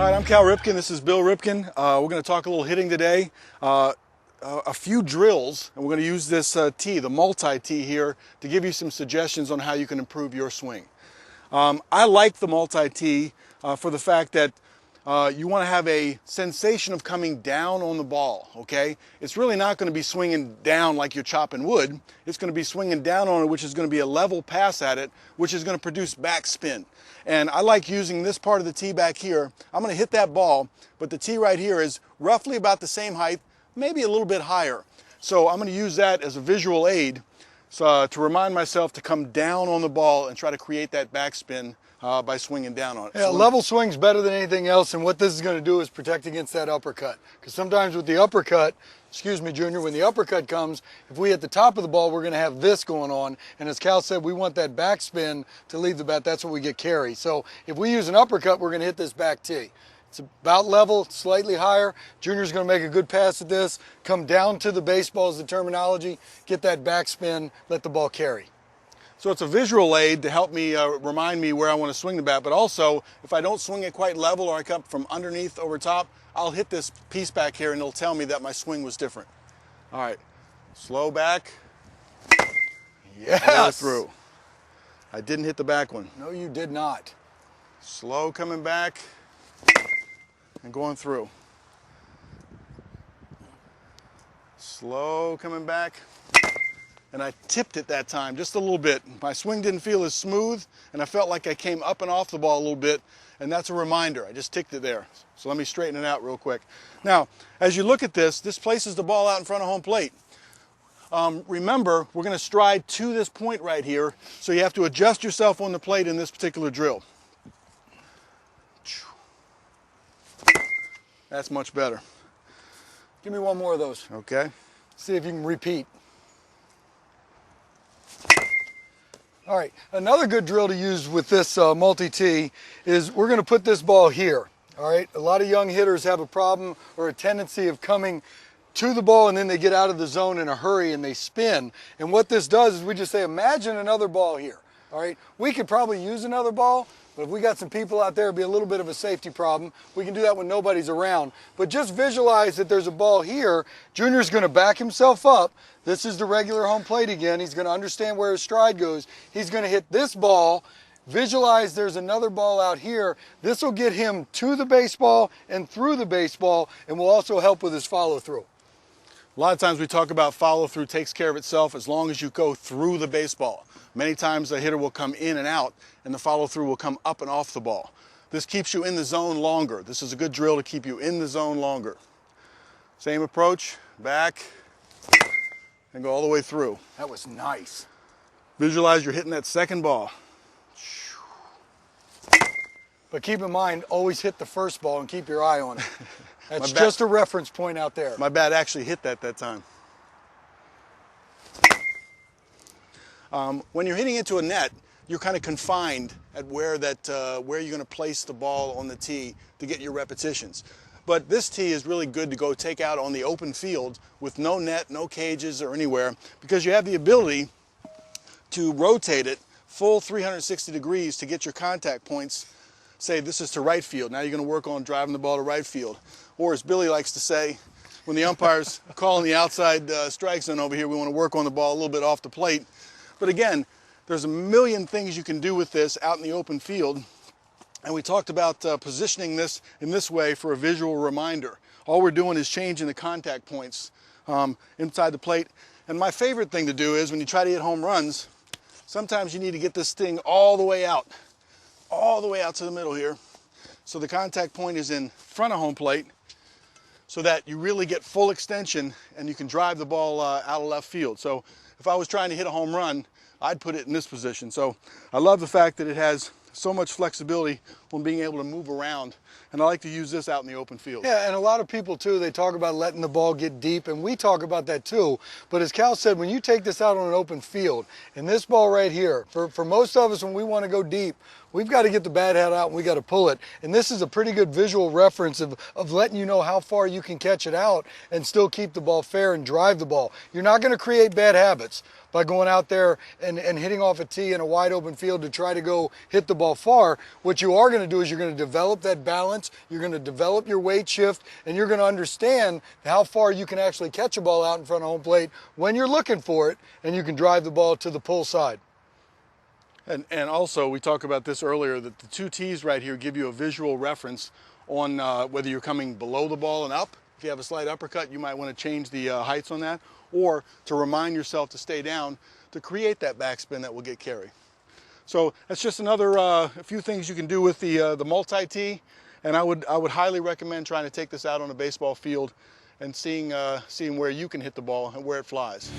All right, I'm Cal Ripken. This is Bill Ripken. We're going to talk a little hitting today. A few drills, and we're going to use this tee, the multi-tee here, to give you some suggestions on how you can improve your swing. I like the multi-tee for the fact that you want to have a sensation of coming down on the ball, okay? It's really not going to be swinging down like you're chopping wood. It's going to be swinging down on it, which is going to be a level pass at it, which is going to produce backspin. And I like using this part of the tee back here. I'm going to hit that ball, but the tee right here is roughly about the same height, maybe a little bit higher. So I'm going to use that as a visual aid to remind myself to come down on the ball and try to create that backspin by swinging down on it. Yeah, level swing's better than anything else, and what this is going to do is protect against that uppercut. Because sometimes with the uppercut, excuse me, Junior, when the uppercut comes, if we hit the top of the ball, we're going to have this going on. And as Cal said, we want that backspin to leave the bat. That's what we get carry. So if we use an uppercut, we're going to hit this back tee. It's about level, slightly higher. Junior's going to make a good pass at this, come down to the baseball is the terminology, get that backspin, let the ball carry. So it's a visual aid to help me remind me where I want to swing the bat, but also if I don't swing it quite level or I come from underneath over top, I'll hit this piece back here and it'll tell me that my swing was different. All right, slow back. Yes! Through. I didn't hit the back one. No, you did not. Slow coming back and going through. Slow coming back. And I tipped it that time just a little bit. My swing didn't feel as smooth, and I felt like I came up and off the ball a little bit, and that's a reminder. I just ticked it there. So let me straighten it out real quick. Now, as you look at this, this places the ball out in front of home plate. Remember, we're going to stride to this point right here, so you have to adjust yourself on the plate in this particular drill. That's much better. Give me one more of those. Okay. See if you can repeat. All right, another good drill to use with this multi-tee is we're going to put this ball here. All right, a lot of young hitters have a problem or a tendency of coming to the ball and then they get out of the zone in a hurry and they spin. And what this does is we just say, imagine another ball here. All right, we could probably use another ball, but if we got some people out there, it'd be a little bit of a safety problem. We can do that when nobody's around. But just visualize that there's a ball here. Junior's going to back himself up. This is the regular home plate again. He's going to understand where his stride goes. He's going to hit this ball. Visualize there's another ball out here. This will get him to the baseball and through the baseball, and will also help with his follow-through. A lot of times we talk about follow-through takes care of itself as long as you go through the baseball. Many times the hitter will come in and out, and the follow-through will come up and off the ball. This keeps you in the zone longer. This is a good drill to keep you in the zone longer. Same approach, back, and go all the way through. That was nice. Visualize you're hitting that second ball. But keep in mind, always hit the first ball and keep your eye on it. That's just a reference point out there. My bat actually hit that time. When you're hitting into a net, you're kind of confined at where you're going to place the ball on the tee to get your repetitions. But this tee is really good to go take out on the open field with no net, no cages or anywhere, because you have the ability to rotate it full 360 degrees to get your contact points. Say this is to right field. Now you're going to work on driving the ball to right field. Or as Billy likes to say, when the umpire's calling the outside strike zone over here, we want to work on the ball a little bit off the plate. But again, there's a million things you can do with this out in the open field. And we talked about positioning this in this way for a visual reminder. All we're doing is changing the contact points inside the plate. And my favorite thing to do is when you try to hit home runs, sometimes you need to get this thing all the way out to the middle here. So the contact point is in front of home plate so that you really get full extension and you can drive the ball out of left field. So if I was trying to hit a home run, I'd put it in this position. So I love the fact that it has so much flexibility on being able to move around. And I like to use this out in the open field. Yeah, and a lot of people too, they talk about letting the ball get deep, and we talk about that too. But as Cal said, when you take this out on an open field, and this ball right here, for most of us when we want to go deep, we've got to get the bat head out and we got to pull it. And this is a pretty good visual reference of letting you know how far you can catch it out and still keep the ball fair and drive the ball. You're not going to create bad habits by going out there and hitting off a tee in a wide open field to try to go hit the ball far. What you are going going to do is you're going to develop that balance, you're going to develop your weight shift, and you're going to understand how far you can actually catch a ball out in front of home plate when you're looking for it, and you can drive the ball to the pull side. And also, we talked about this earlier, that the two tees right here give you a visual reference on whether you're coming below the ball and up. If you have a slight uppercut, you might want to change the heights on that, or to remind yourself to stay down to create that backspin that will get carry. So that's just another a few things you can do with the multi-tee, and I would highly recommend trying to take this out on a baseball field and seeing where you can hit the ball and where it flies.